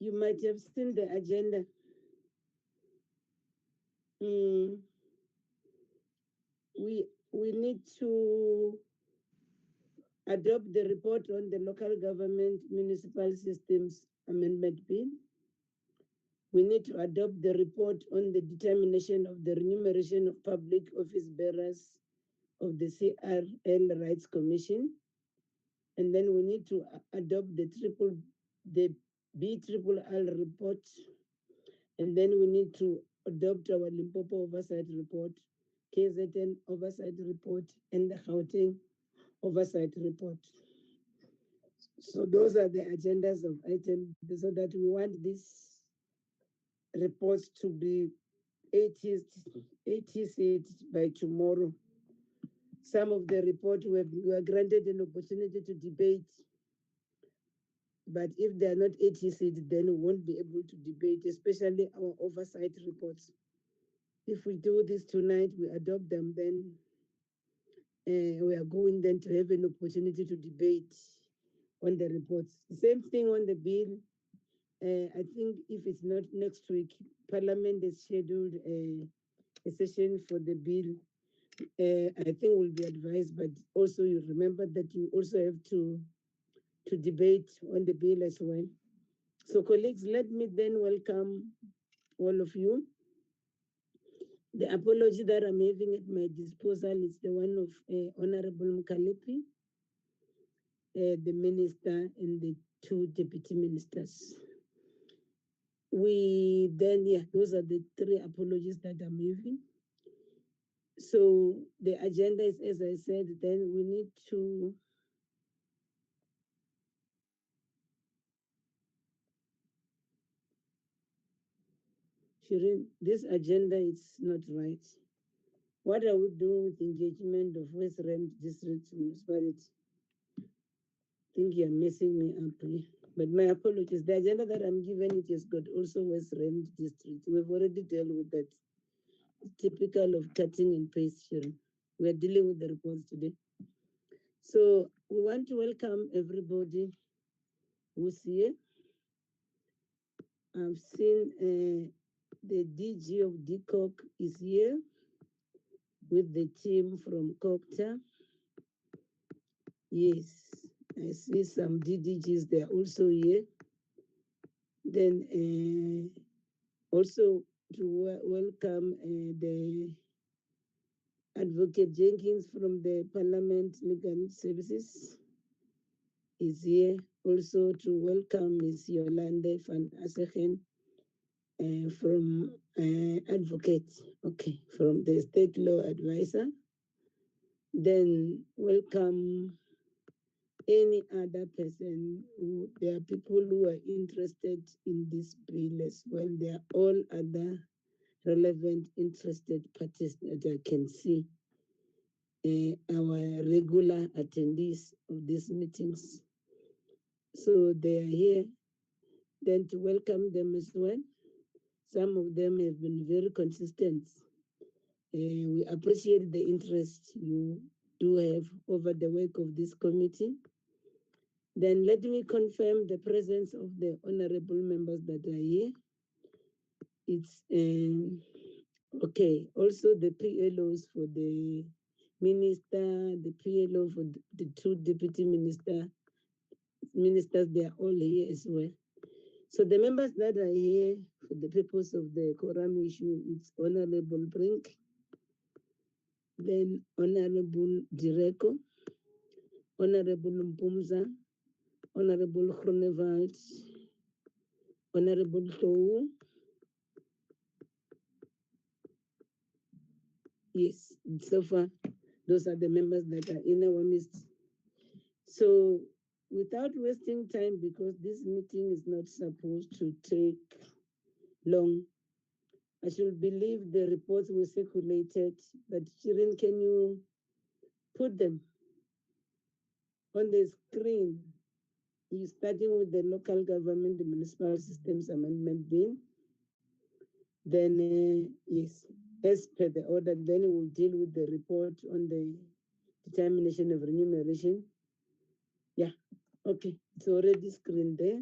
You might have seen the agenda. We need to adopt the report on the local government municipal systems amendment bill. We need to adopt the report on the determination of the remuneration of public office bearers of the CRL Rights Commission. And then we need to adopt the BRRR report. And then we need to adopt our Limpopo oversight report, KZN oversight report, and the Gauteng oversight report. So those are the agendas of items, so that we want these reports to be 80 seats by tomorrow. Some of the report we were granted an opportunity to debate, but if they are not 80 seats, then we won't be able to debate, especially our oversight reports. If we do this tonight, we adopt them, then we are going then to have an opportunity to debate on the reports. Same thing on the bill. I think if it's not next week, Parliament has scheduled a session for the bill. I think we'll be advised, but also you remember that you also have to debate on the bill as well. So colleagues, let me then welcome all of you. The apology that I'm having at my disposal is the one of Honorable Mukalipi, the minister, and the two deputy ministers. Those are the three apologies that I'm having. So the agenda is, as I said, then we need to Shirin, this agenda is not right. What are we doing with engagement of West Rand District Municipality? I think you're messing me up here. But my apologies. The agenda that I'm given, it has got also West Rand District. We've already dealt with that. It's typical of cutting and paste, Shirin. We're dealing with the reports today. So we want to welcome everybody who's here. I've seen the DG of DCOC is here with the team from COGTA. Yes, I see some DDGs, they're also here. Then also to welcome the Advocate Jenkins from the Parliament Legal Services is here. Also to welcome Ms. Yolande van Asegen from Advocate, from the State Law Advisor. Then welcome any other person. There are people who are interested in this bill as well. There are all other relevant interested parties that I can see. Our regular attendees of these meetings. So they are here. Then to welcome them as well. Some of them have been very consistent. We appreciate the interest you do have over the work of this committee. Then let me confirm the presence of the honorable members that are here. It's okay. Also the PLOs for the minister, the PLO for the two deputy ministers, they are all here as well. So the members that are here for the purpose of the quorum issue, it's Honorable Brink, then Honorable Direko, Honorable Mpumza, Honorable Groenewald, Honorable Tou. Yes, so far, those are the members that are in our midst. So without wasting time, because this meeting is not supposed to take long, I should believe the reports were circulated, but Shirin, can you put them on the screen? You're starting with the local government, the municipal systems amendment bill. Then, yes, as per the order, then we'll deal with the report on the determination of remuneration. Yeah, okay, it's already screened there.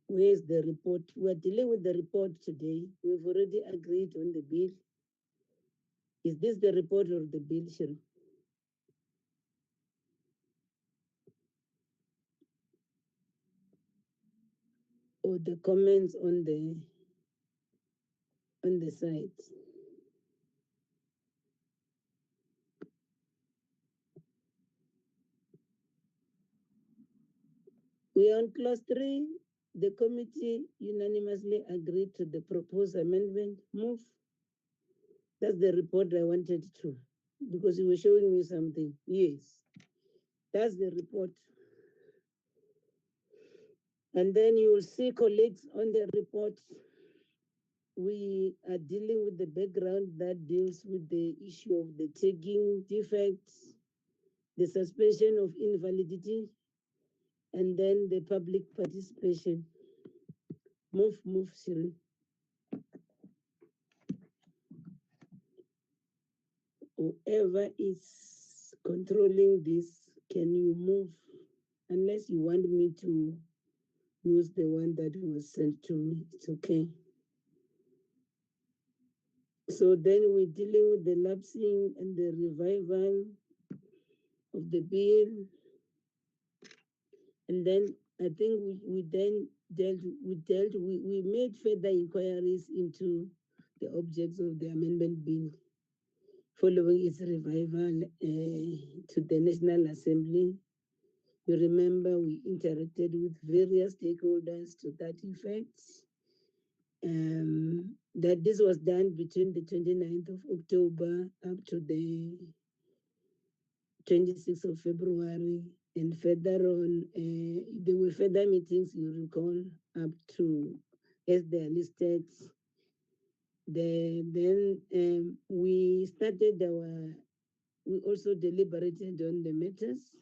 Where's the report? We're dealing with the report today. We've already agreed on the bill. Is this the report or the bill, Shiri? Or the comments on the site? We are on clause 3. The committee unanimously agreed to the proposed amendment. Move. That's the report I wanted to, because you were showing me something. Yes, that's the report. And then you will see colleagues on the report. We are dealing with the background that deals with the issue of the tagging defects, the suspension of invalidity, and then the public participation. Move, Cyril. Whoever is controlling this, can you move? Unless you want me to use the one that was sent to me, it's okay. So then we're dealing with the lapsing and the revival of the bill. And then I think we made further inquiries into the objects of the amendment bill following its revival to the National Assembly. You remember we interacted with various stakeholders to that effect. That this was done between the 29th of October up to the 26th of February. And further on, there were further meetings, you recall, up to, as they are listed. Then we also deliberated on the matters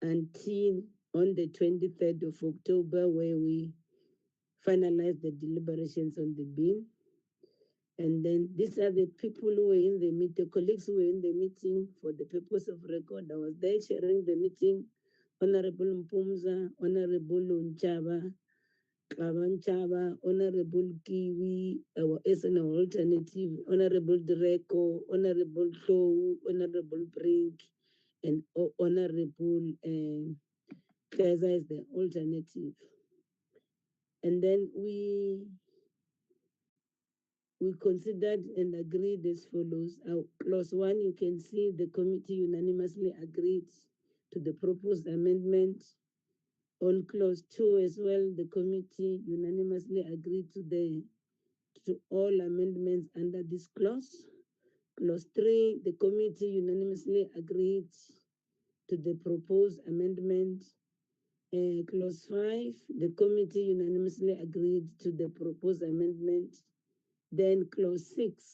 until on the 23rd of October, where we finalized the deliberations on the bill. And then these are the people who were in the meeting, the colleagues who were in the meeting for the purpose of record. I was there chairing the meeting. Honorable Mpumza, Honorable Unchaba, Kavanchaba, Honorable Kiwi, our SNL alternative, Honorable Direko, Honorable Tou, Honorable Brink, and Honorable Kaiser is the alternative. And then we considered and agreed as follows. Clause 1, you can see the committee unanimously agreed to the proposed amendment. On clause 2 as well, the committee unanimously agreed to all amendments under this clause. Clause 3, the committee unanimously agreed to the proposed amendment. Clause 5, the committee unanimously agreed to the proposed amendment. Then clause 6,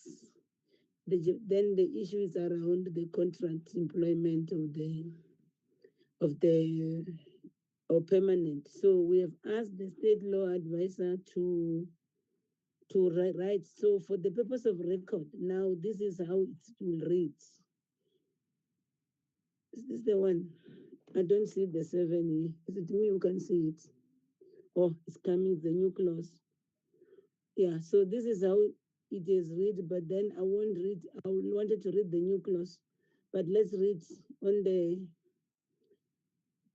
then the issue is around the contract employment or permanent. So we have asked the state law advisor to write. So for the purpose of record, now this is how it will read. Is this the one? I don't see the 7 here. Is it me who can see it? Oh, it's coming, the new clause. Yeah, so this is how it is read, but then I wanted to read the new clause. But let's read on the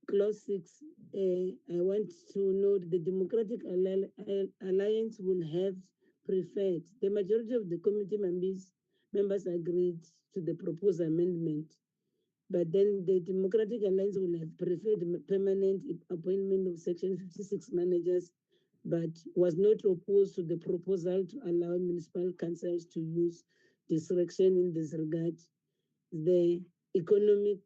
clause 6. I want to note the Democratic Alliance will have preferred. The majority of the committee members agreed to the proposed amendment. But then the Democratic Alliance will have preferred permanent appointment of Section 56 managers, but was not opposed to the proposal to allow municipal councils to use discretion in this regard. The economic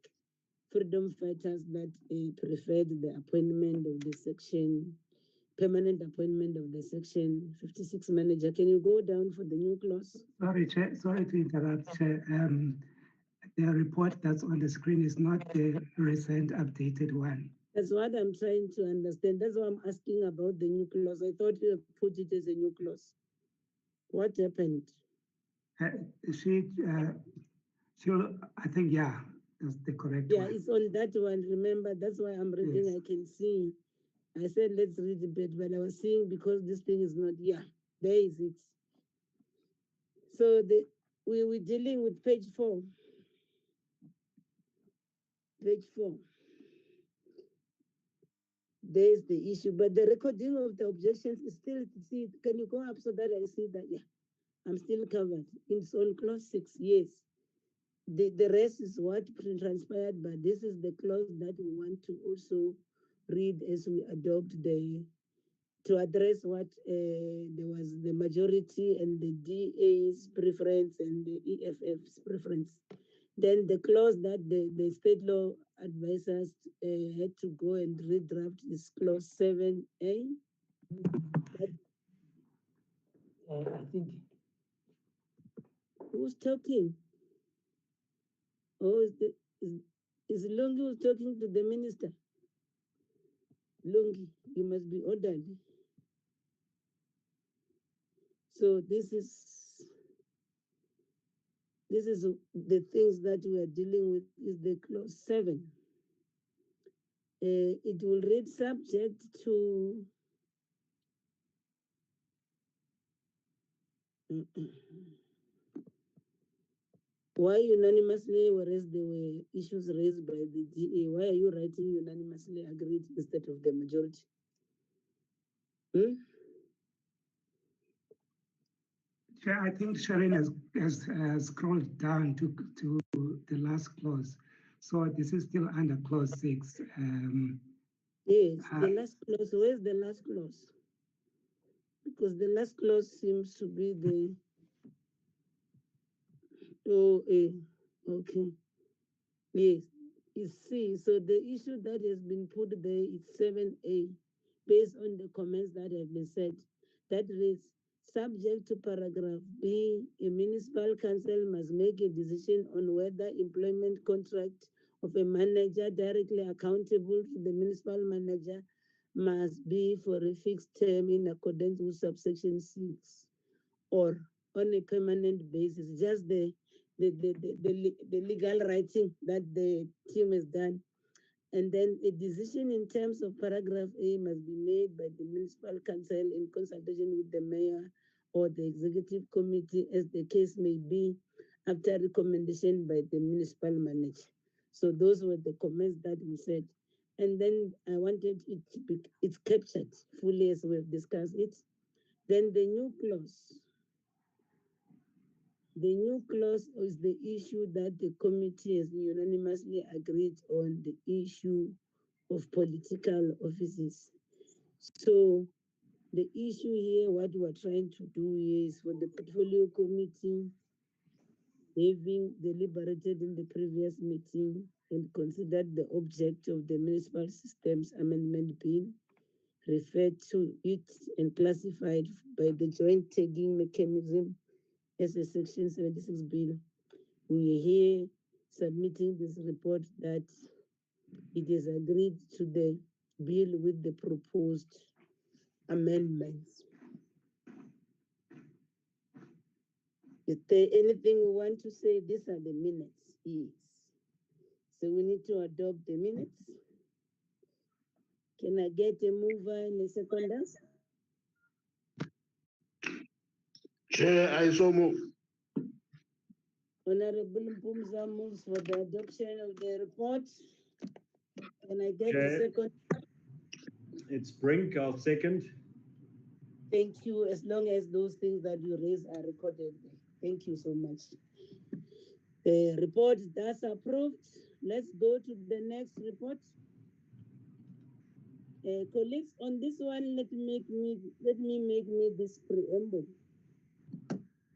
freedom fighters that preferred the appointment of the permanent appointment of the Section 56 manager. Can you go down for the new clause? Sorry, Chair. Sorry to interrupt, Chair. The report that's on the screen is not the recent updated one. That's what I'm trying to understand. That's why I'm asking about the new clause. I thought you put it as a new clause. What happened? I think, yeah, that's the correct one. Yeah, it's on that one. Remember, that's why I'm reading. Yes. I can see I said, let's read a bit, but I was seeing because this thing is not, yeah, there is it. So we were dealing with page 4. Page 4. There's the issue, but the recording of the objections is still, see, can you go up so that I see that, yeah, I'm still covered. It's on clause 6, yes. The rest is what transpired, but this is the clause that we want to also read as we adopt to address what there was the majority and the DA's preference and the EFF's preference. Then the clause that the state law advisors had to go and redraft is clause 7A. I think. Who's talking? Oh, is Lungi who's talking to the minister? Lungi, you must be orderly. So this is the things that we are dealing with is the clause 7. It will read subject to why unanimously, whereas there were issues raised by the DA. Why are you writing unanimously agreed instead of the majority? Chair, I think Sharon has scrolled down to the last clause. So this is still under clause 6. Yes, the last clause. Where's the last clause? Because the last clause seems to be the okay. Yes, it's C. So the issue that has been put there is 7A, based on the comments that have been said. That reads, subject to paragraph B, a municipal council must make a decision on whether employment contract of a manager directly accountable to the municipal manager must be for a fixed term in accordance with subsection 6 or on a permanent basis. Just the legal writing that the team has done. And then a decision in terms of paragraph A must be made by the municipal council in consultation with the mayor or the executive committee, as the case may be, after recommendation by the municipal manager. So those were the comments that we said. And then I wanted it to be, it's captured fully as we've discussed it. Then the new clause. The new clause is the issue that the committee has unanimously agreed on, the issue of political offices. So the issue here, what we're trying to do is for the portfolio committee, having deliberated in the previous meeting and considered the object of the municipal systems amendment bill, referred to it and classified by the joint tagging mechanism as a Section 76 bill. We are here submitting this report that it is agreed to the bill with the proposed amendments. Is there anything we want to say? These are the minutes. Yes. So we need to adopt the minutes. Can I get a mover and a seconder? Chair, I so move. Honorable Mpumza moves for the adoption of the report. Can I get Chair. a second? It's Brink, I'll second. Thank you, as long as those things that you raise are recorded. Thank you so much. The report that's approved. Let's go to the next report. Colleagues, on this one, let me make this preamble.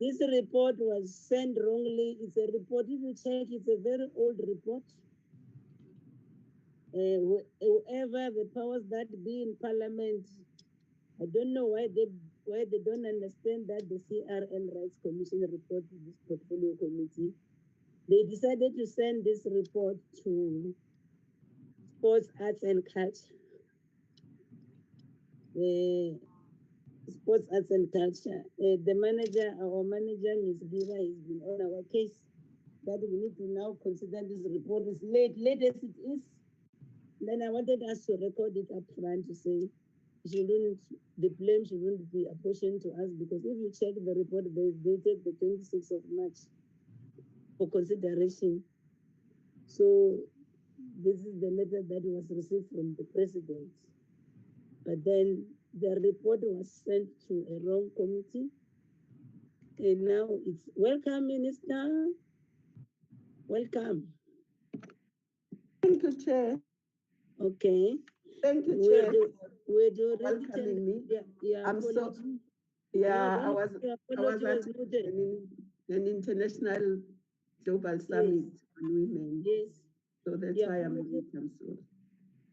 This report was sent wrongly. It's a report, if you check, it's a very old report. Whoever the powers that be in Parliament, I don't know why they don't understand that the CRN Rights Commission report to this portfolio committee. They decided to send this report to Sports, Arts and Culture. Sports, Arts and Culture. The manager, our manager, Ms. Diva, has been on our case that we need to now consider this report as late as it is. then I wanted us to record it up front to say the blame shouldn't be apportioned to us, because if you check the report, they dated the 26th of March for consideration. So this is the letter that was received from the president. But then the report was sent to a wrong committee. And now it's welcome, Minister. Welcome. Thank you, Chair. Okay. Thank you, Chair. We're already welcoming me. Yeah, I'm so, apology. yeah, No, I was noted. an international global summit on women. Yes. So that's The why apology- I'm sorry.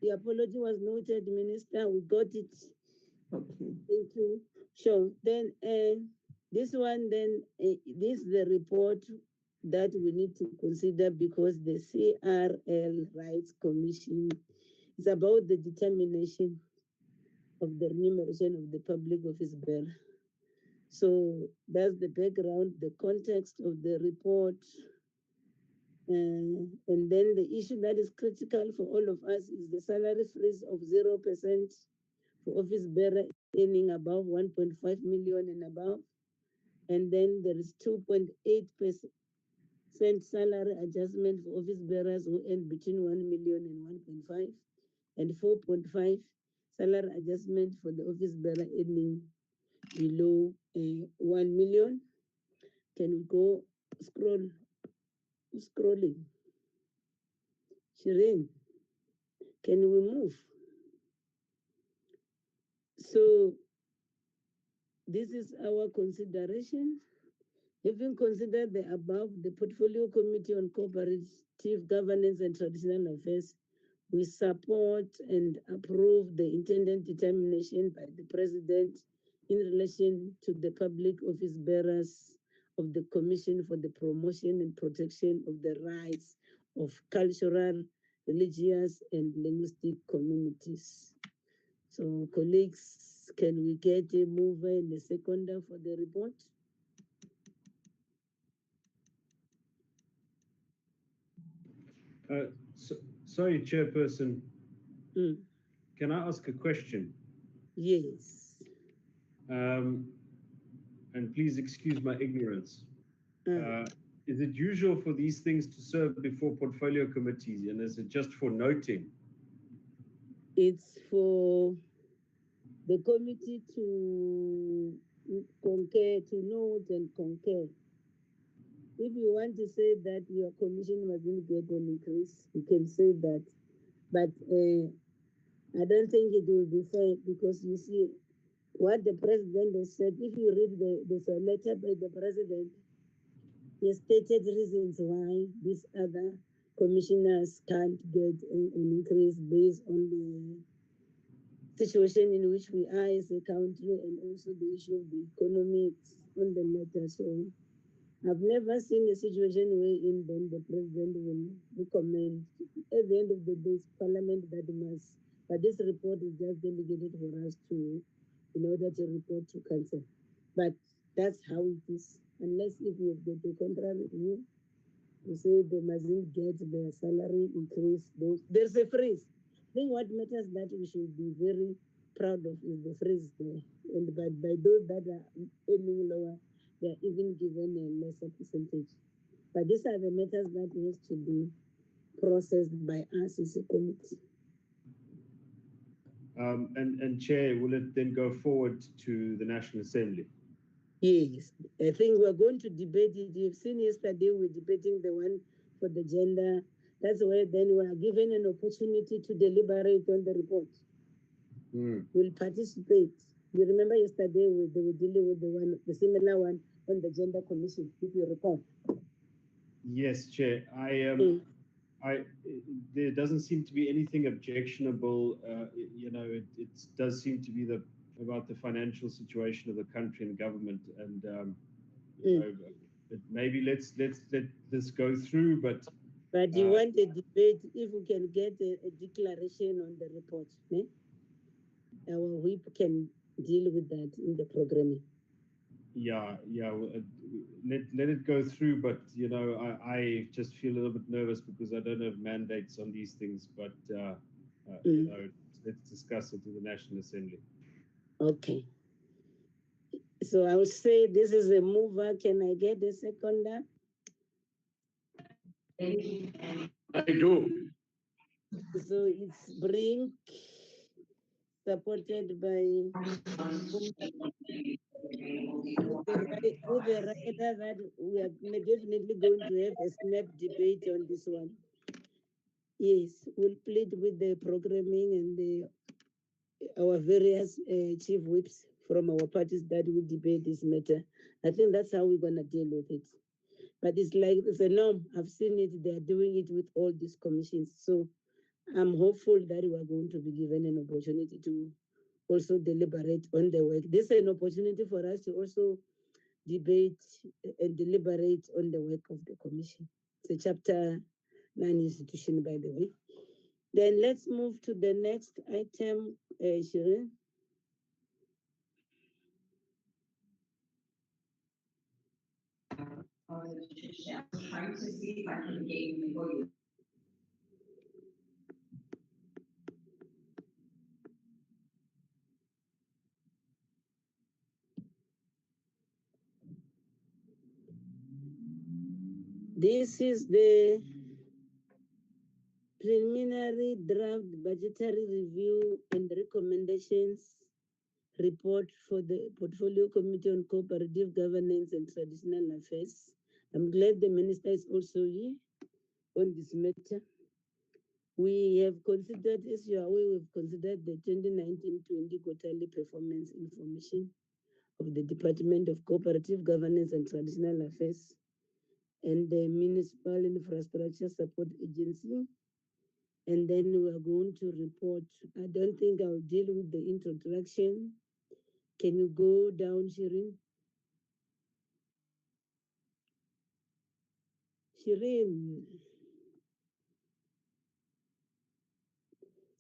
The apology was noted, Minister. We got it. Okay. Thank you. Sure. Then this one, then this is the report that we need to consider, because the CRL Rights Commission is about the determination of the remuneration of the public office bearer. So that's the background, the context of the report. And then the issue that is critical for all of us is the salary freeze of 0% for office bearer earning above 1.5 million and above. And then there is 2.8% salary adjustment for office bearers who earn between 1 million and 1.5, and 4.5 salary adjustment for the office bearer earning below 1 million. Can we go scrolling? Shireen, can we move? So this is our consideration. Having considered the above, the Portfolio Committee on Cooperative Governance and Traditional Affairs, we support and approve the intended determination by the President in relation to the public office bearers of the Commission for the Promotion and Protection of the Rights of Cultural, Religious, and Linguistic Communities. So, colleagues, can we get a mover and a seconder for the report? Sorry, Chairperson. Mm. Can I ask a question? Yes. And please excuse my ignorance. Is it usual for these things to serve before portfolio committees, and is it just for noting? It's for the committee to concur, to note and concur. If you want to say that your commission mustn't get an increase, you can say that. But I don't think it will be fair, because you see what the president has said. If you read there's a letter by the president, he stated reasons why these other commissioners can't get an increase based on the situation in which we are as a country, and also the issue of the economics on the matter. So I've never seen a situation wherein then the president will recommend. At the end of the day, it's Parliament that must. But this report is just delegated for us to, in order to report to Council. But that's how it is. Unless if you get a contrary view, you say they mustn't get their salary increase. There's a freeze. I think what matters that we should be very proud of is the freeze there. And by those that are earning lower, they are even given a lesser percentage. But these are the matters that needs to be processed by us as a committee. And Chair, will it then go forward to the National Assembly? Yes, I think we're going to debate it. You've seen yesterday we're debating the one for the gender. That's where then we are given an opportunity to deliberate on the report. We'll participate. You remember yesterday they were dealing with the similar one on the gender commission, if you recall. Yes, Chair. There doesn't seem to be anything objectionable. It does seem to be about the financial situation of the country and government, and maybe let's let this go through. But you want a debate? If we can get a declaration on the report, our whip can deal with that in the programming. Let it go through. But I just feel a little bit nervous because I don't have mandates on these things. But Let's discuss it in the National Assembly. Okay. So I would say this is a mover. Can I get a seconder? I do. So it's Brink, supported by with the writer that we are definitely going to have a snap debate on this one. Yes, we'll plead with the programming and our various chief whips from our parties that will debate this matter. I think that's how we're going to deal with it. But it's like it's a norm. I've seen it. They're doing it with all these commissions. So I'm hopeful that we are going to be given an opportunity to also deliberate on the work. This is an opportunity for us to also debate and deliberate on the work of the commission. It's a Chapter 9 institution, by the way. Then let's move to the next item, Shirin. Trying to see if I can gain the volume. This is the preliminary draft budgetary review and recommendations report for the Portfolio Committee on Cooperative Governance and Traditional Affairs. I'm glad the Minister is also here on this matter. We have considered, as you are aware, we've considered the 2019-20 quarterly performance information of the Department of Cooperative Governance and Traditional Affairs and the Municipal Infrastructure Support Agency. And then we are going to report. I don't think I'll deal with the introduction. Can you go down, Shirin? Shirin.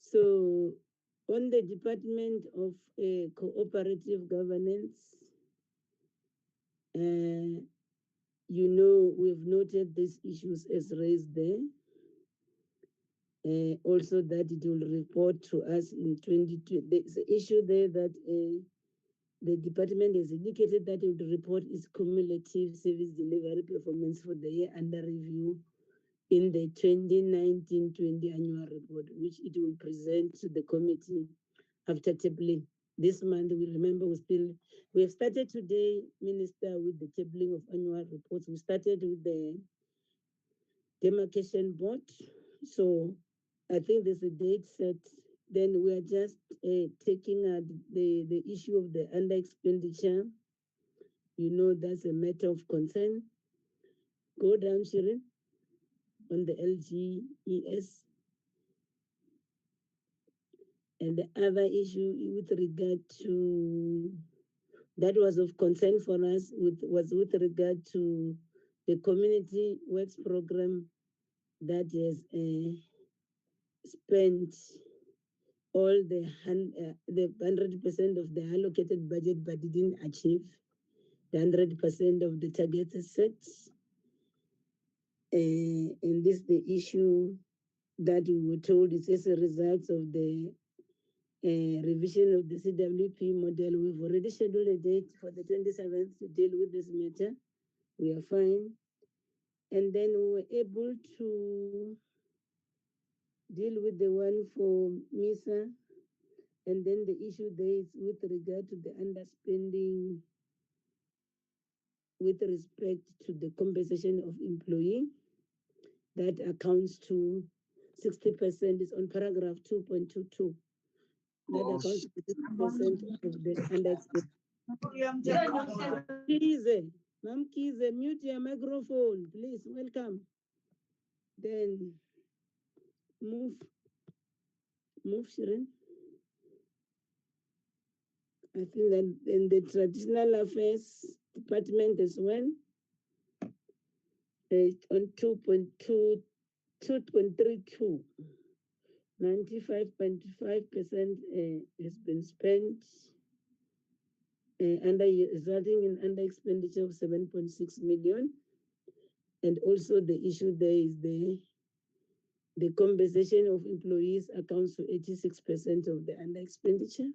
So on the Department of Cooperative Governance, we've noted these issues as raised there. Also that it will report to us in 2020. There's an issue there that the department has indicated that it will report its cumulative service delivery performance for the year under review in the 2019-20 annual report, which it will present to the committee after tabling. This month, we have started today, Minister, with the tabling of annual reports. We started with the demarcation board. So I think there's a date set. Then we are just taking the issue of the under expenditure. That's a matter of concern. Go down, Shirin, on the LGES. And the other issue with regard to, that was of concern for us, was with regard to the community works program that has spent all the 100% of the allocated budget, but didn't achieve the 100% of the targets set. And this is the issue that we were told is as a result of the revision of the CWP model. We've already scheduled a date for the 27th to deal with this matter. We are fine. And then we were able to deal with the one for MISA. And then the issue there is with regard to the underspending with respect to the compensation of employee. That accounts to 60% is on paragraph 2.22. That accounts to 60% of the underspending. Ma'am Kize, mute your microphone, please. Welcome. Then move, Shirin. I think that in the Traditional Affairs Department as well, on 2.32, 95.5% has been spent, resulting in under expenditure of 7.6 million. And also the issue there is the The compensation of employees accounts for 86% of the under expenditure.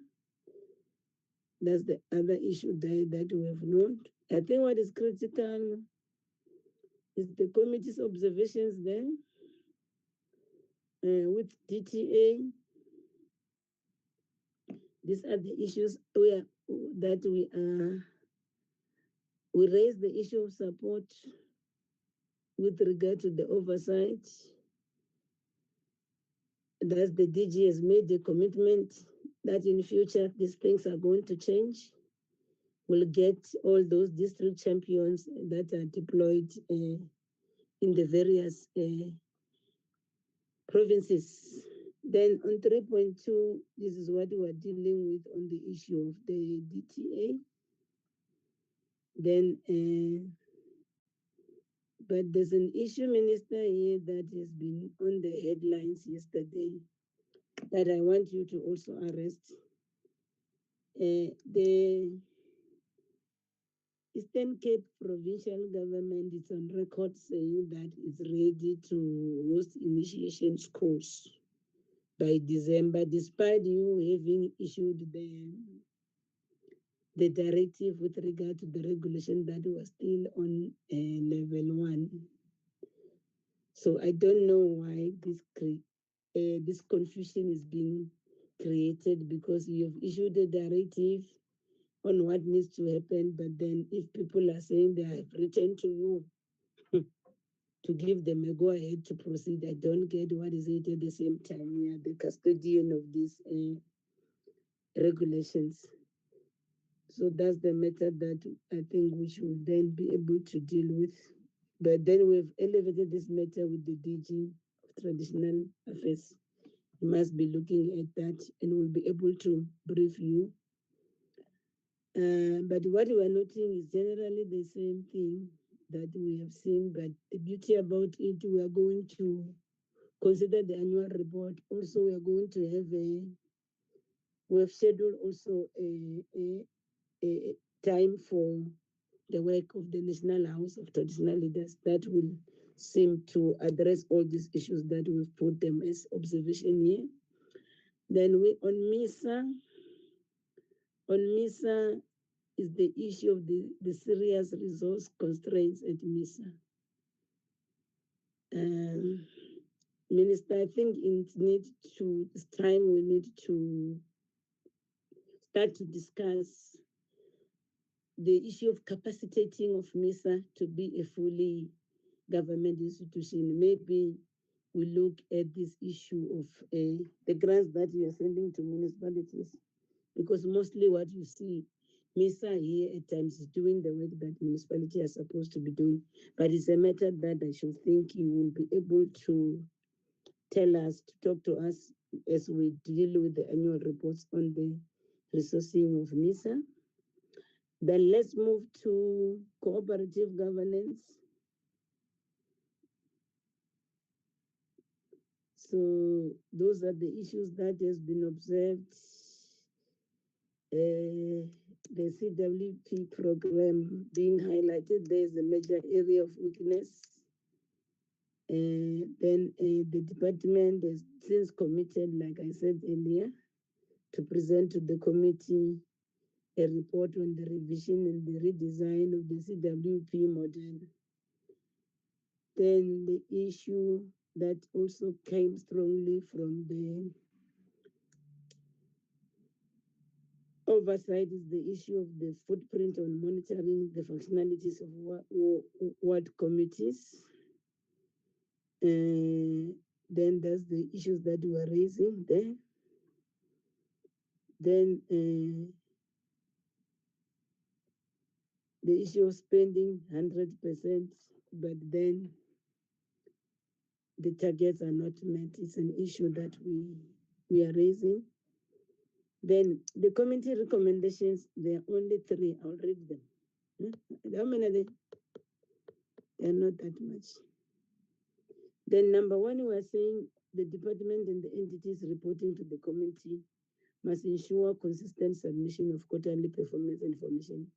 That's the other issue there that we have known. I think what is critical is the committee's observations there with DTA. These are the issues we raise the issue of support with regard to the oversight. Thus, the DG has made a commitment that in future these things are going to change. We'll get all those district champions that are deployed in the various provinces. Then on 3.2, this is what we are dealing with on the issue of the DTA. Then, but there's an issue, Minister, here that has been on the headlines yesterday that I want you to also arrest. The Eastern Cape provincial government is on record saying that it's ready to host initiation course by December, despite you having issued the directive with regard to the regulation that was still on level 1. So I don't know why this confusion is being created, because you have issued a directive on what needs to happen, but then if people are saying they have written to you to give them a go-ahead to proceed, I don't get what is it at the same time. We are the custodian of these regulations. So that's the matter that I think we should then be able to deal with. But then we've elevated this matter with the DG of Traditional Affairs. We must be looking at that and we'll be able to brief you. But what we are noting is generally the same thing that we have seen, but the beauty about it, we are going to consider the annual report. Also, we are going to have we have scheduled also a time for the work of the National House of Traditional Leaders that will seem to address all these issues that we've put them as observation here. Then on MISA is the issue of the serious resource constraints at MISA. Minister, I think it's time we need to start to discuss the issue of capacitating of MISA to be a fully government institution. Maybe we look at this issue of the grants that you are sending to municipalities, because mostly what you see, MISA here at times is doing the work that municipality are supposed to be doing, but it's a matter that I should think you will be able to tell us, to talk to us as we deal with the annual reports on the resourcing of MISA. Then let's move to cooperative governance. So those are the issues that has been observed. The CWP program being highlighted, there is a major area of weakness. Then the department has since committed, like I said earlier, to present to the committee a report on the revision and the redesign of the CWP model. Then the issue that also came strongly from the oversight is the issue of the footprint on monitoring the functionalities of ward committees. Then there's the issues that we are raising there. Then the issue of spending 100%, but then the targets are not met. It's an issue that we are raising. Then the committee recommendations, there are only 3. I'll read them. How many are they? They are not that much. Then number 1, we are saying the department and the entities reporting to the committee must ensure consistent submission of quarterly performance information,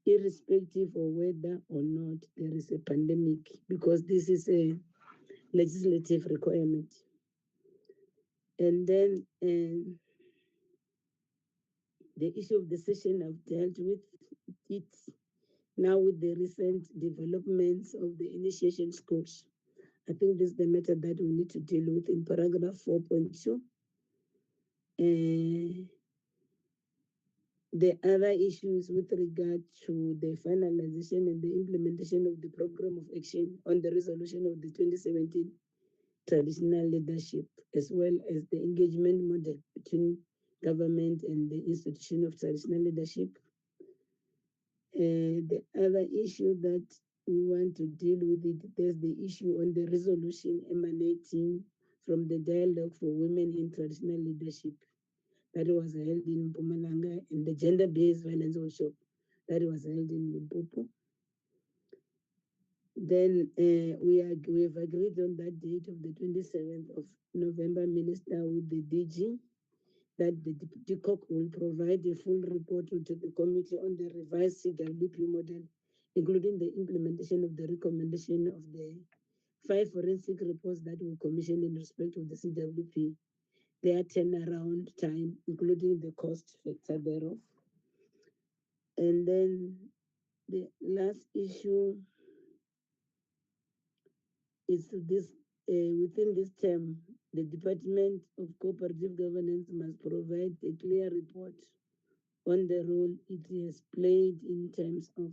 irrespective of whether or not there is a pandemic, because this is legislative requirement. And then the issue of the session I've dealt with it now with the recent developments of the initiation scores. I think this is the matter that we need to deal with in paragraph 4.2. The other issues with regard to the finalization and the implementation of the program of action on the resolution of the 2017 traditional leadership, as well as the engagement model between government and the institution of traditional leadership. The other issue that we want to deal with there's the issue on the resolution emanating from the dialogue for women in traditional leadership that was held in Mpumalanga, and the gender-based violence workshop that was held in Limpopo. Then we have agreed on that date of the 27th of November, Minister, with the DG, that the Deputy COC will provide a full report to the committee on the revised CWP model, including the implementation of the recommendation of the 5 forensic reports that were commissioned in respect of the CWP, their turnaround time, including the cost factor thereof. And then the last issue is this, within this term, the Department of Cooperative Governance must provide a clear report on the role it has played in terms of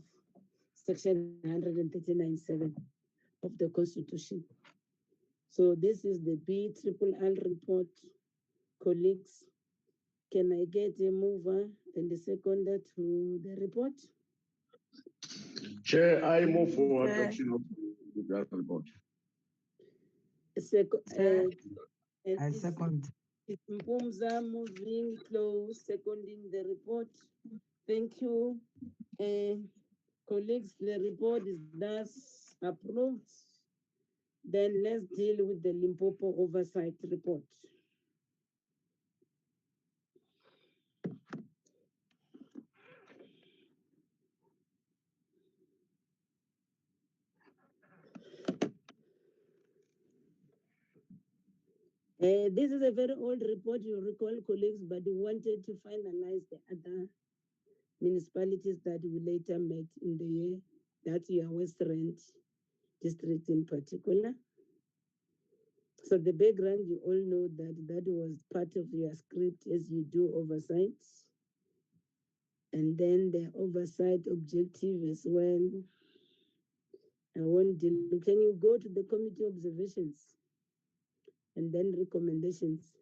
Section 139.7 of the Constitution. So this is the BRRR report. Colleagues, can I get a mover and a seconder to the report? Chair, I move for adoption of the draft report. I second. It's Mpumza moving, close, seconding the report. Thank you. Colleagues, the report is thus approved. Then let's deal with the Limpopo oversight report. This is a very old report, you recall, colleagues, but we wanted to finalize the other municipalities that we later met in the year. That's your West Rand district in particular. So the background, you all know that was part of your script as you do oversight. And then the oversight objective as well. I won't deal. Can you go to the committee observations and then recommendations?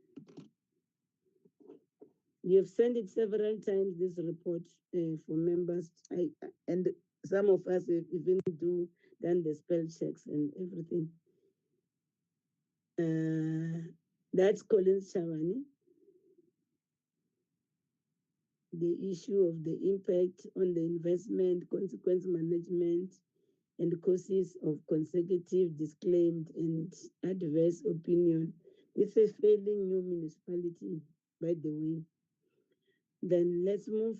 You have sent it several times, this report, for members. And some of us have even done the spell checks and everything. That's Collins Chavani. The issue of the impact on the investment, consequence management, and causes of consecutive disclaimed and adverse opinion. It's a fairly new municipality, by the way. Then let's move.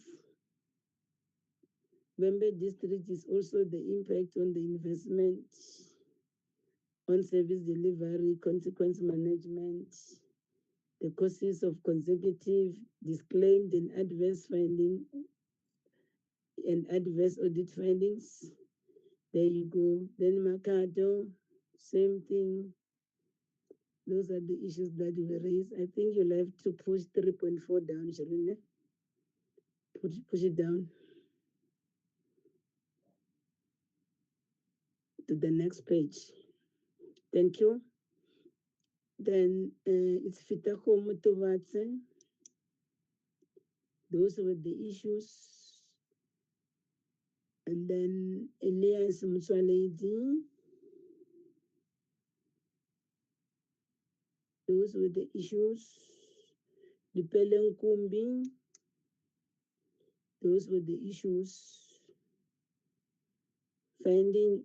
Bembe district is also the impact on the investment, on service delivery, consequence management, the causes of consecutive disclaimed and adverse finding and adverse audit findings. There you go. Then Mercado, same thing. Those are the issues that we raised. I think you'll have to push 3.4 down, Sharina. Push it down to the next page. Thank you. Then it's Fitaho Mutuvatse. Those were the issues. And then Elias Mutualedi. Those were the issues. Lipele Nkumbi. Those were the issues. Finding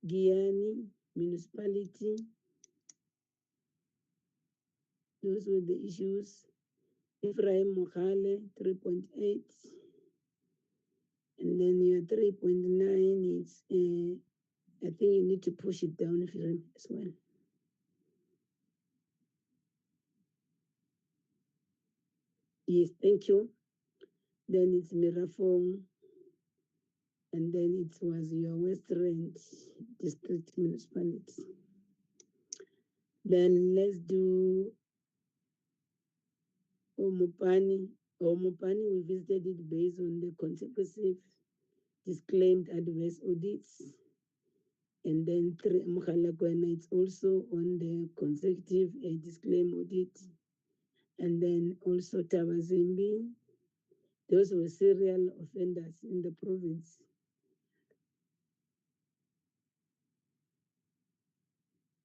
Giani municipality. Those were the issues. Ephraim Mokhale, 3.8. And then your 3.9 is, I think you need to push it down, Ephraim, as well. Yes, thank you. Then it's Mirafong, and then it was your West Rand district municipality. Then let's do Omupani. Omupani, we visited it based on the consecutive disclaimed adverse audits. And then Mukhalakwana, it's also on the consecutive disclaimed audit. And then also Tawazimbi, those were serial offenders in the province.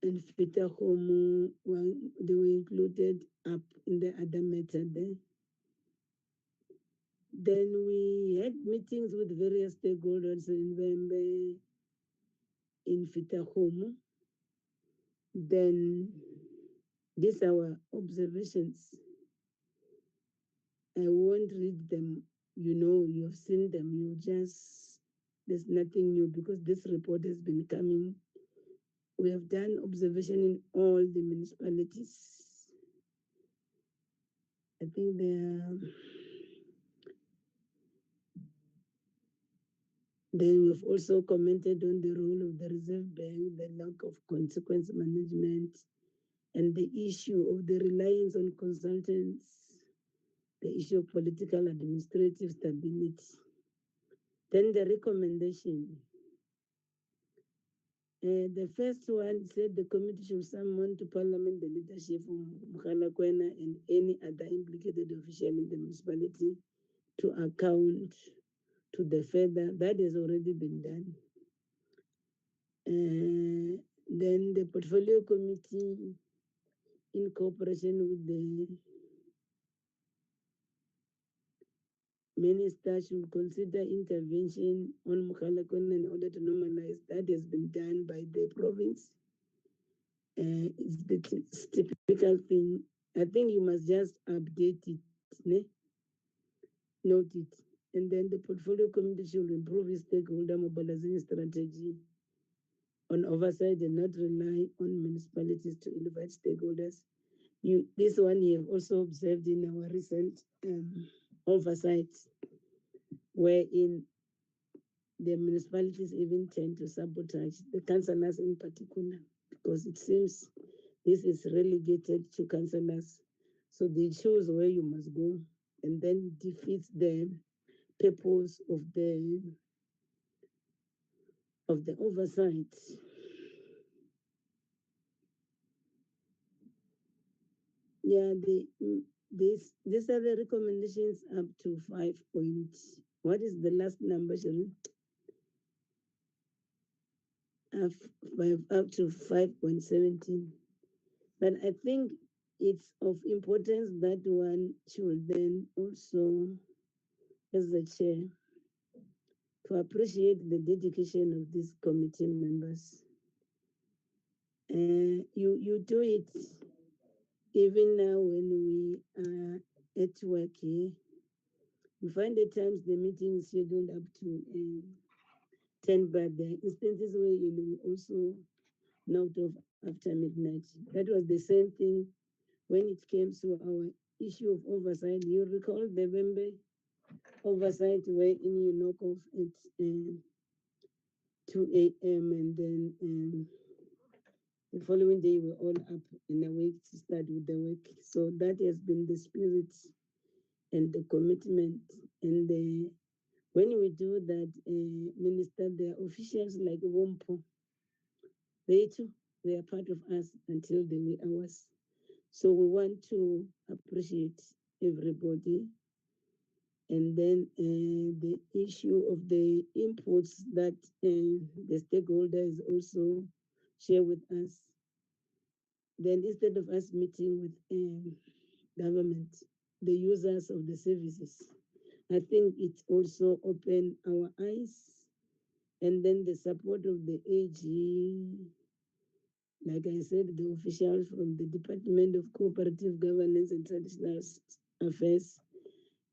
And Fitahomu, they were included up in the other matter there. Then we had meetings with various stakeholders in Vembe, in Fitahomu. Then these are our observations. I won't read them. You know, you've seen them. There's nothing new because this report has been coming. We have done observation in all the municipalities. I think then we've also commented on the role of the Reserve Bank, the lack of consequence management, and the issue of the reliance on consultants, the issue of political administrative stability. Then the recommendation. The first one said the committee should summon to Parliament the leadership of Mukhalakwana and any other implicated official in the municipality to account to the further. That has already been done. Then the portfolio committee, in cooperation with the minister, should consider intervention on Mukhalakwana in order to normalize. That has been done by the province. It's the typical thing. I think you must just update it, note it. And then the portfolio committee should improve its stakeholder mobilization strategy on oversight and not rely on municipalities to invite stakeholders. This one you have also observed in our recent oversight, wherein the municipalities even tend to sabotage the councillors in particular, because it seems this is relegated to councillors. So they choose where you must go, and then defeats the purpose of the oversight. Yeah, these are the recommendations up to 5 point. What is the last number, Sharon? Up to 5.17. But I think it's of importance that one should then also, as the chair, to appreciate the dedication of these committee members. You do it even now when we are at work here. You find at times the meeting is scheduled up to 10, but there are instances where you also knocked off after midnight. That was the same thing when it came to our issue of oversight. You recall the Vembe oversight wherein you knock off at 2 a.m. and then the following day we're all up and awake to start with the work. So that has been the spirit and the commitment. And when we do that, Minister, there are officials like Wompo. They too, they are part of us until the wee hours. So we want to appreciate everybody. And then the issue of the inputs that the stakeholders also share with us. Then instead of us meeting with government, the users of the services, I think it also opened our eyes. And then the support of the AG, like I said, the officials from the Department of Cooperative Governance and Traditional Affairs,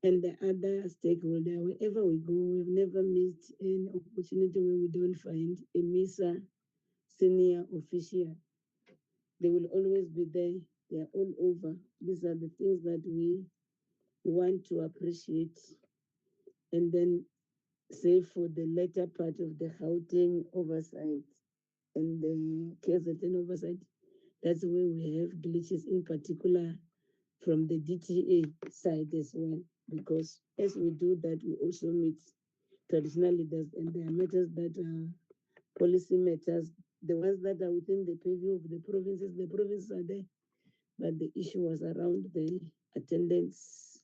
and the other stakeholder, wherever we go, we've never missed an opportunity where we don't find a MISA senior official. They will always be there. They are all over. These are the things that we want to appreciate. And then say for the latter part of the Gauteng oversight and the KZN oversight, that's where we have glitches, in particular from the DTA side as well, because as we do that, we also meet traditional leaders, and there are matters that are policy matters, the ones that are within the purview of the provinces are there, but the issue was around the attendance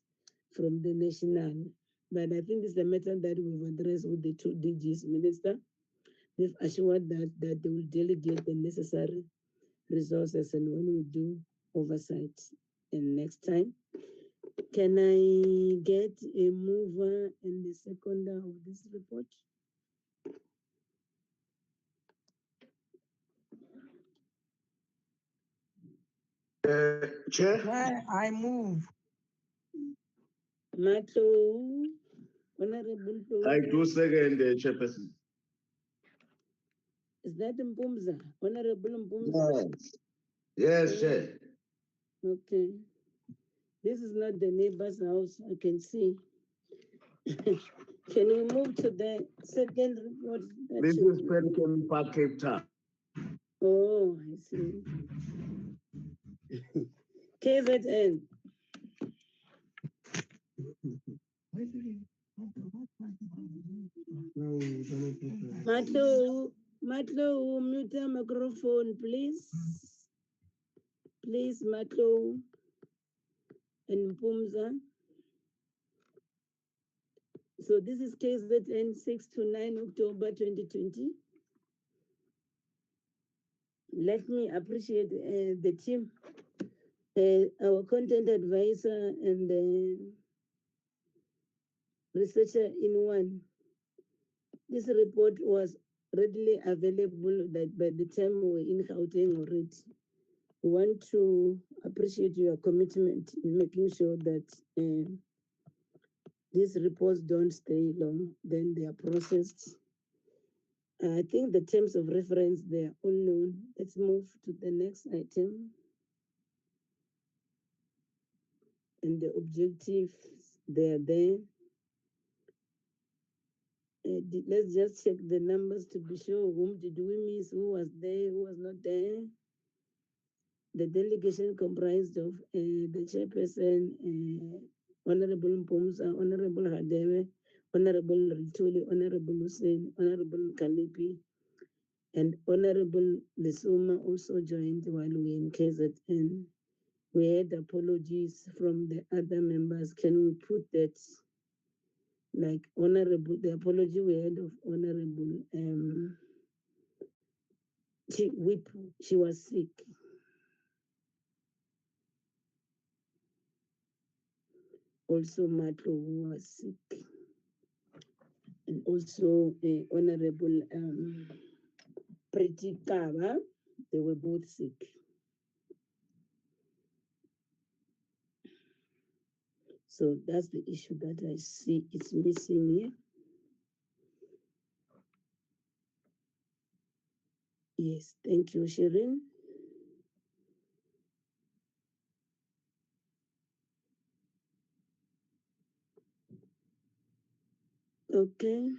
from the national. But I think it's a matter that we've addressed with the two DGs minister. They've assured that they will delegate the necessary resources, and when we do oversight, and next time, can I get a mover and the seconder of this report? Chair, I move. Mato, Honorable I do second, Chairperson. Is that Mpumza? Honorable Mpumza? Yes, Chair. Okay. This is not the neighbor's house, I can see. Can we move to the second report? This is Pelican Park, Cape Town. Oh, I see. KZN. Matlo, mute your microphone, please. Please, Matlo and Mpumza. So this is KZN 6 to 9 October 2020. Let me appreciate the team, our content advisor and the researcher in one. This report was readily available that by the time we were in Gauteng already. We want to appreciate your commitment in making sure that these reports don't stay long, then they are processed. I think the terms of reference, they are all known. Let's move to the next item. And the objectives, they are there. Let's just check the numbers to be sure. Whom did we miss? Who was there? Who was not there? The delegation comprised of the chairperson, Honorable Mpumza, Honorable Hadewe, Honorable Rituli, Honorable Hussein, Honorable Kalipi, and Honorable Lesuma also joined while we in KZN. We had apologies from the other members. Can we put that? Like honorable, the apology we had of Honorable she was sick. Also Matlo was sick. And also Honorable Pretty Kaba, they were both sick. So that's the issue that I see it's missing here. Yes, thank you, Shirin. Okay.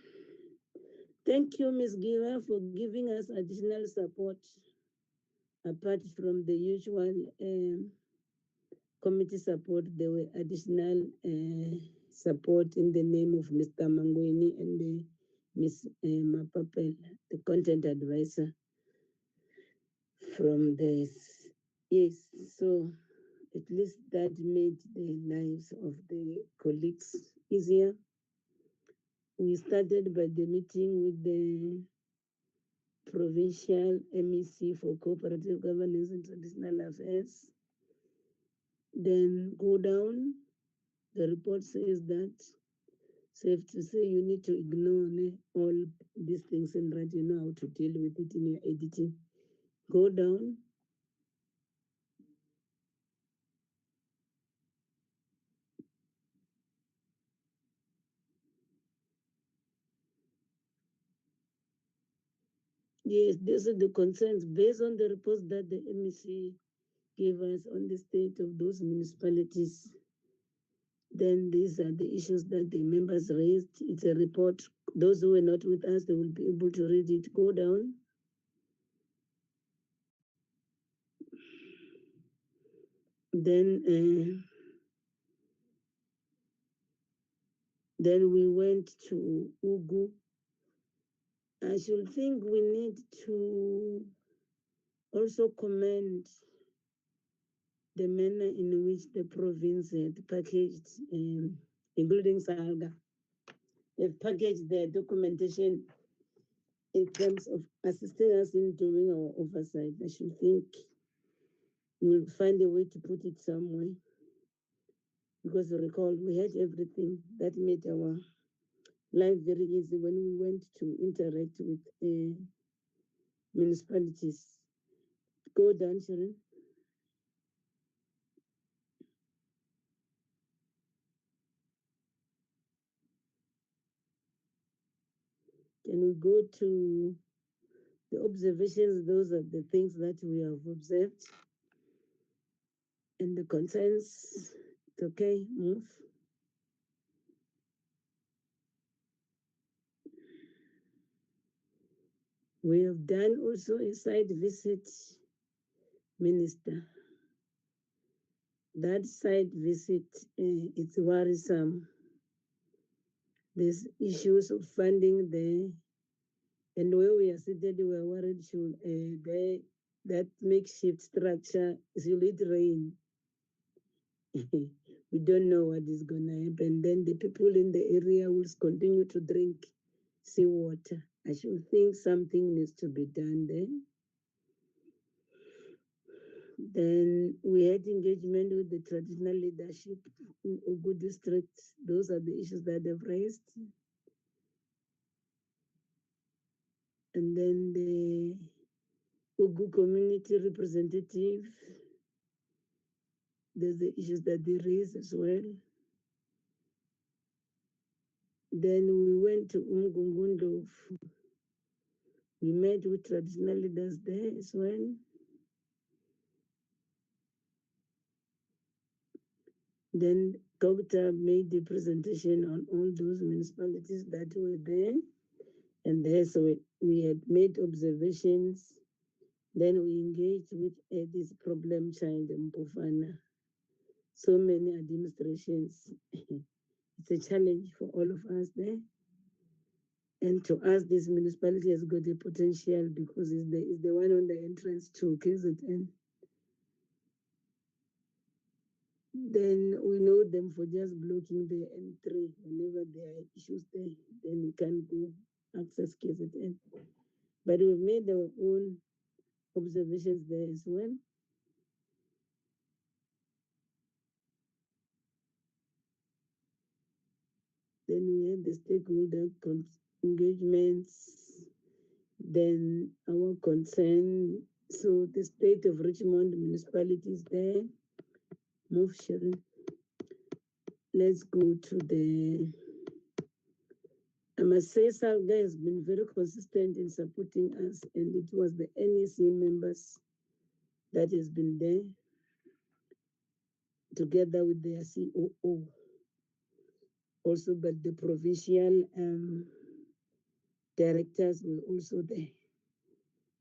Thank you, Ms. Giva, for giving us additional support apart from the usual committee support. There were additional support in the name of Mr. Mangweni and Ms. Mapapel, the content advisor from this. Yes, so at least that made the lives of the colleagues easier. We started by the meeting with the provincial MEC for Cooperative Governance and Traditional Affairs. Then go down, the report says that, safe to say, you need to ignore all these things and write, you know how to deal with it in your editing. Go down. Yes, these are the concerns based on the reports that the MEC gave us on the state of those municipalities. Then these are the issues that the members raised. It's a report. Those who were not with us, they will be able to read it. Go down. Then we went to Ugu. I should think we need to also commend the manner in which the province had packaged, including Salga, they've packaged their documentation in terms of assisting us in doing our oversight. I should think we'll find a way to put it somewhere. Because recall, we had everything that made our life very easy when we went to interact with municipalities. Go down, Sharon. Can we go to the observations? Those are the things that we have observed. And the concerns, it's okay, move. We have done also a site visit, Minister. That site visit, it's worrisome. There's issues of funding there. And where we are seated, we are worried should that makeshift structure, will it rain? We don't know what is going to happen. Then the people in the area will continue to drink seawater. I should think something needs to be done there. Then we had engagement with the traditional leadership in Ugu district. Those are the issues that they've raised. And then the Ugu community representative, there's the issues that they raise as well. Then we went to Umgungundo. We met with traditional leaders there as well. Then COGTA made the presentation on all those municipalities that were there. And there, so we had made observations. Then we engaged with this problem child in Mpofana. So many administrations. It's a challenge for all of us there. And to us, this municipality has got a potential because it's the one on the entrance to KZN. Then we know them for just blocking the N3 whenever there are issues there. Then we can go access KZN. But we've made our own observations there as well. Then we have the stakeholder engagements, then our concern. So the state of Richmond municipalities there. Move, Sharon. Let's go to the. I must say, Salga has been very consistent in supporting us, and it was the NEC members that has been there together with their COO. Also, but the provincial directors were also there,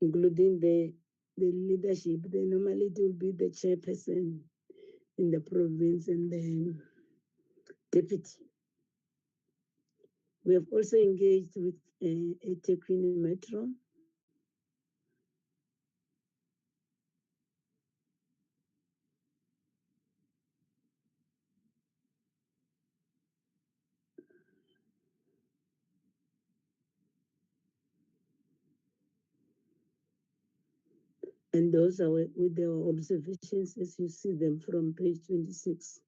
including the leadership. They normally it will be the chairperson in the province and the deputy. We have also engaged with a eThekwini Metro. And those are with their observations as you see them from page 26.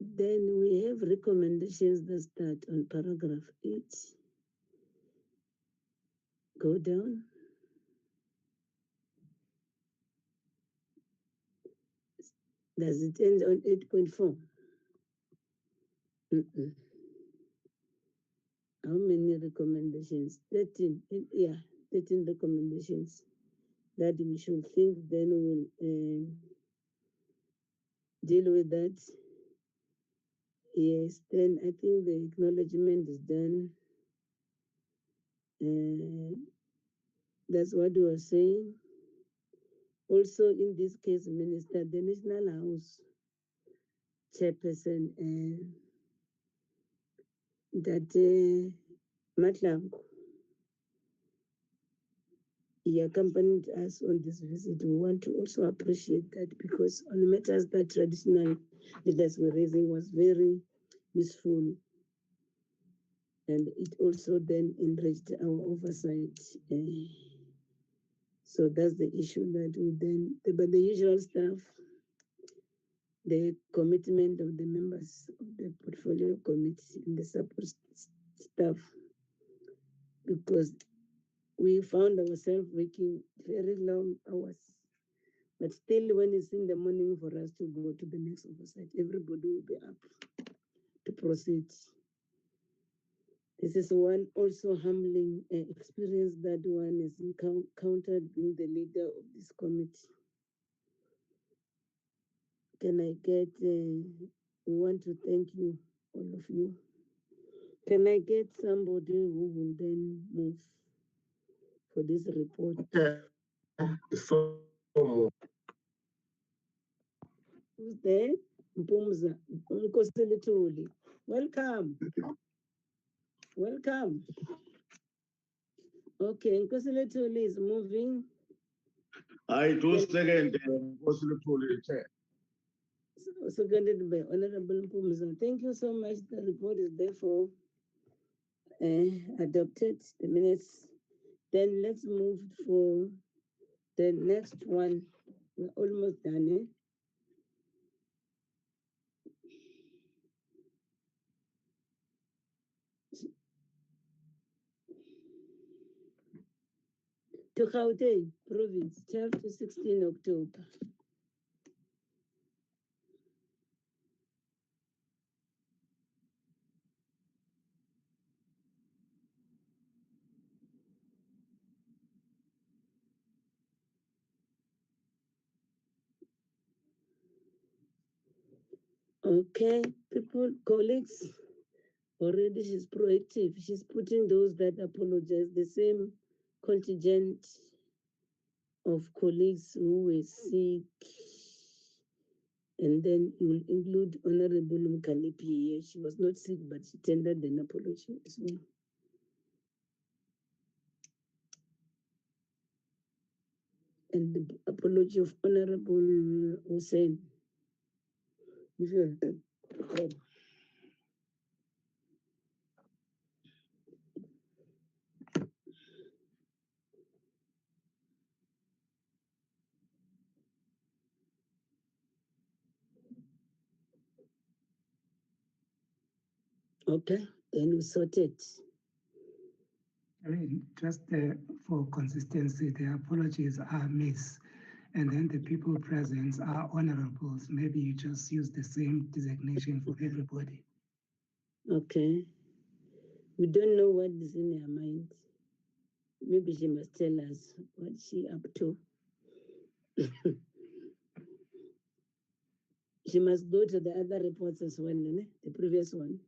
Then we have recommendations that start on paragraph 8. Go down. Does it end on 8.4? How many recommendations? 13. Yeah, 13 recommendations that we should think then will deal with that. Yes, then I think the acknowledgement is done. That's what we were saying. Also, in this case, Minister, the National House chairperson, that Matlangu, he accompanied us on this visit. We want to also appreciate that, because on matters that traditional leaders were raising was very useful. And it also then enriched our oversight. So that's the issue that we then, but the usual stuff, the commitment of the members of the portfolio committee and the support staff, because we found ourselves working very long hours. But still, when it's in the morning for us to go to the next oversight, everybody will be up to proceed. This is one also humbling experience that one has encountered being the leader of this committee. Can I get, we want to thank you, all of you. Can I get somebody who will then move for this report? Who's there? Mpumza, Nkosi. Welcome. Welcome. Okay, Nkosi is moving. I do second possible chair. Seconded by Honorable Mpumza. Thank you so much. The report is therefore adopted. The minutes. Then let's move for the next one. We're almost done. To Gauteng province, 12 to 16 October. Okay, people, colleagues, already she's proactive. She's putting those that apologize, the same contingent of colleagues who were sick. And then you will include Honorable Mkalipi here. She was not sick, but she tendered an apology as well. And the apology of Honorable Hussein. Okay, then we sort it. I mean, just for consistency, the apologies are miss, and then the people present are honorables. Maybe you just use the same designation for everybody. Okay. We don't know what is in her mind. Maybe she must tell us what she up to. She must go to the other reports as well, the previous one.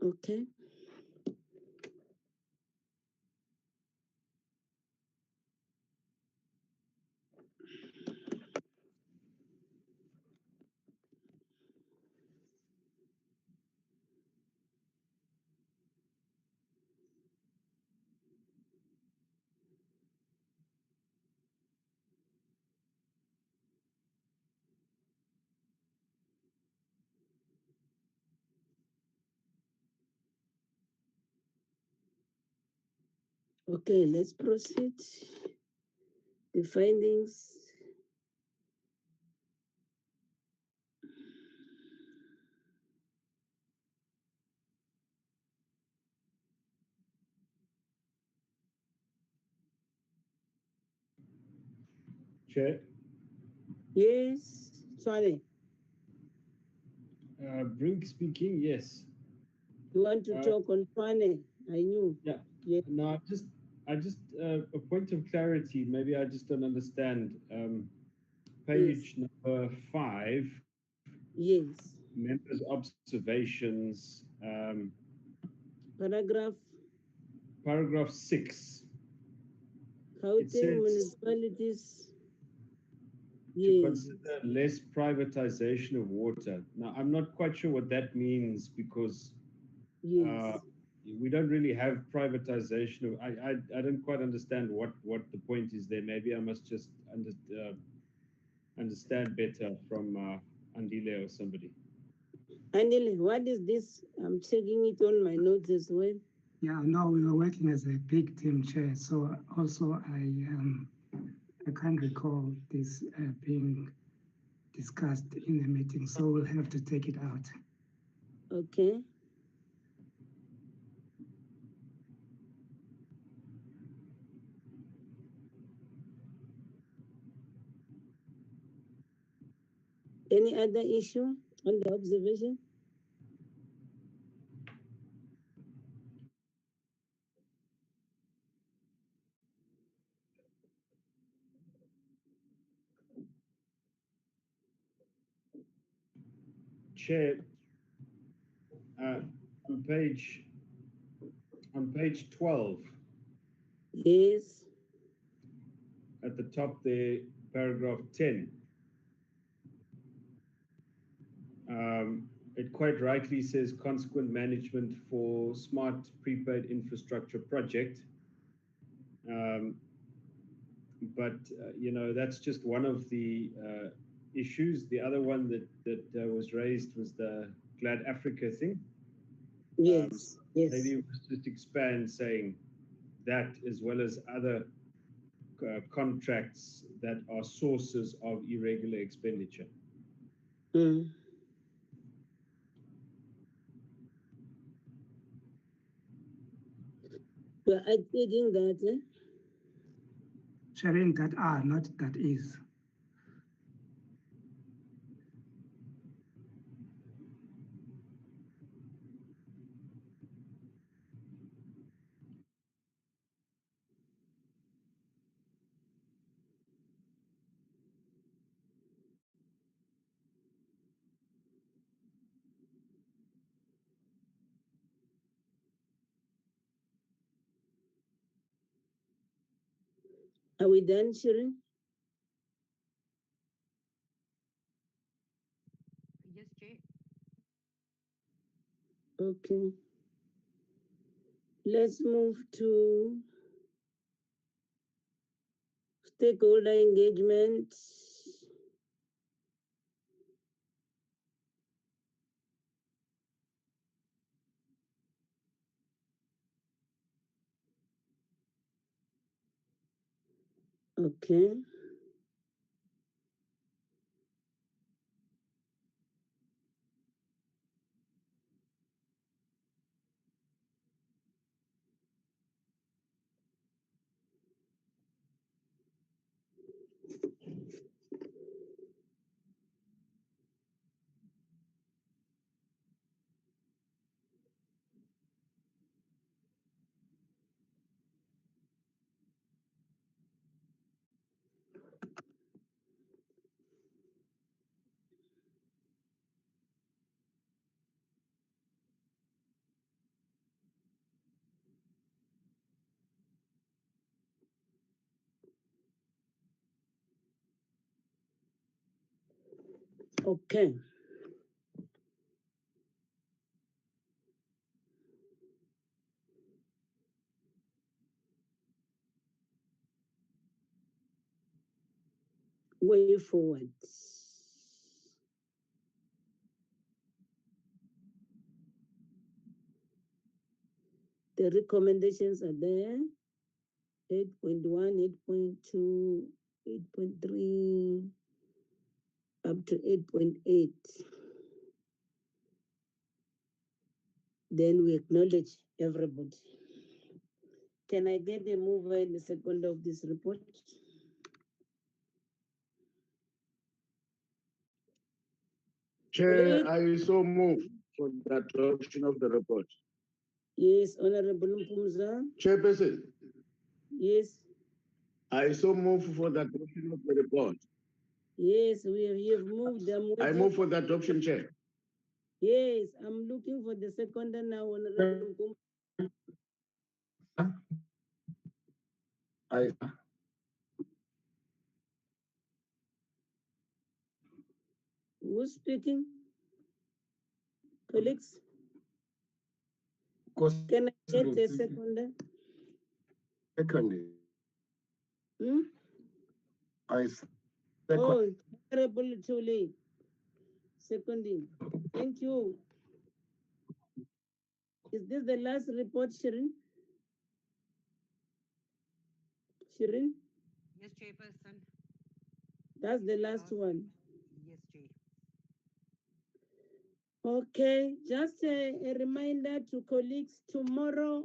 Okay. Okay, let's proceed. The findings. Chair. Yes, sorry. Brink speaking, yes. You want to talk on Fane? I knew. Yeah. Yeah. No, I just a point of clarity. Maybe I just don't understand. page number 5, Yes. members' observations, Paragraph. paragraph 6. Gauteng says- municipalities. To Yes. consider less privatization of water. Now, I'm not quite sure what that means because Yes. we don't really have privatization of. I don't quite understand what the point is there. Maybe I must just understand better from Andile or somebody. Anil, what is this? I'm checking it on my notes as well. Yeah, no, we were working as a big team, Chair. So also I can't recall this being discussed in the meeting, so we'll have to take it out. Okay. Any other issue on the observation? Chair, on page 12. Yes. At the top there, paragraph 10. It quite rightly says consequent management for smart prepaid infrastructure project. But that's just one of the issues. The other one that was raised was the Glad Africa thing. Yes. Yes. Maybe we just expand saying that as well as other contracts that are sources of irregular expenditure. Mm. We're adding that. Sharing that are, not that is. Are we done, Shirin? Yes, Chair. Okay. Let's move to stakeholder engagement. Okay. Okay. Way forward. The recommendations are there. 8.1, 8.2, 8.3, up to 8.8. Then we acknowledge everybody. Can I get a mover in the second of this report? Chair, I so move for the adoption of the report. Yes, Honorable Mpumza. Chairperson, Yes. I so move for the adoption of the report. Yes, you've moved. I move for the adoption, Chair. Yes, I'm looking for the second now, Honorable Nkum. I Who's speaking? Colleagues, can I get a second? second. Hmm? I second. Oh, Honorable Chole. Seconding. Thank you. Is this the last report, Shirin? Shirin? Yes, Chairperson. That's the last one. Yes, Chair. Okay, just a reminder to colleagues, tomorrow,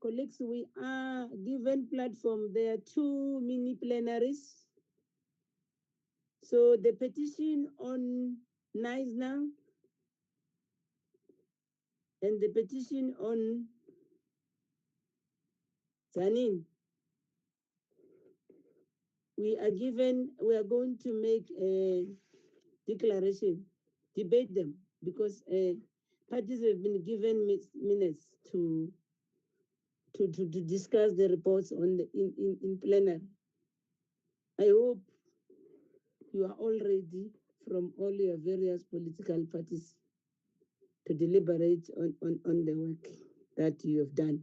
colleagues, we are given platform. There are 2 mini plenaries. So the petition on NISNA and the petition on Zanin, we are going to make a declaration, debate them, because parties have been given minutes to discuss the reports on in plenary. I hope you are all ready from all your various political parties to deliberate on the work that you have done.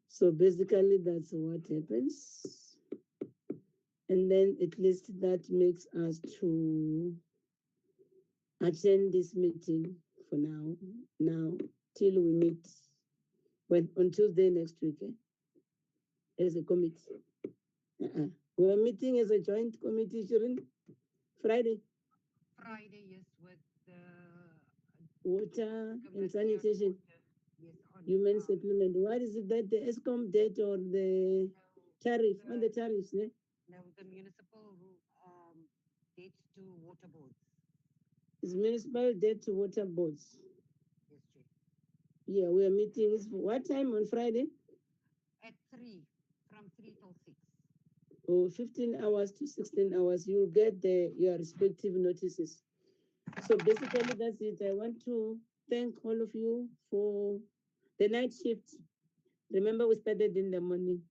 So basically, that's what happens. And then at least that makes us to attend this meeting for now till we meet on Tuesday next week, as a committee. We're meeting as a joint committee, Shirin, Friday. Friday, yes, with the Water and sanitation. Yes, on Human settlement. What is it that the ESCOM date or the tariff on the tariffs? No, the municipal dates to water boards. It's municipal debt to water boards. Yes, Chair. Yeah, we are meeting. What time on Friday? At 3, from 3 till 6. Oh, 15 hours to 16 hours. You'll get your respective notices. So basically, that's it. I want to thank all of you for the night shift. Remember, we started in the morning.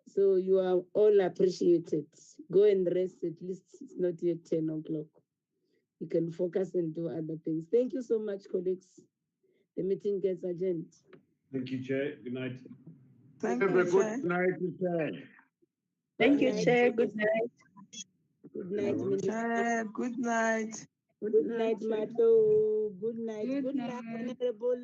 So you are all appreciated. Go and rest. At least it's not yet 10 o'clock. You can focus and do other things. Thank you so much, colleagues. The meeting gets adjourned. Thank you, Chair. Good night. Thank you, Chair. Good night, Chair. Thank you, Chair. Good night. Good night, Minister. Good night. Good night, Mato. Good night. Good Good night, night. Honorable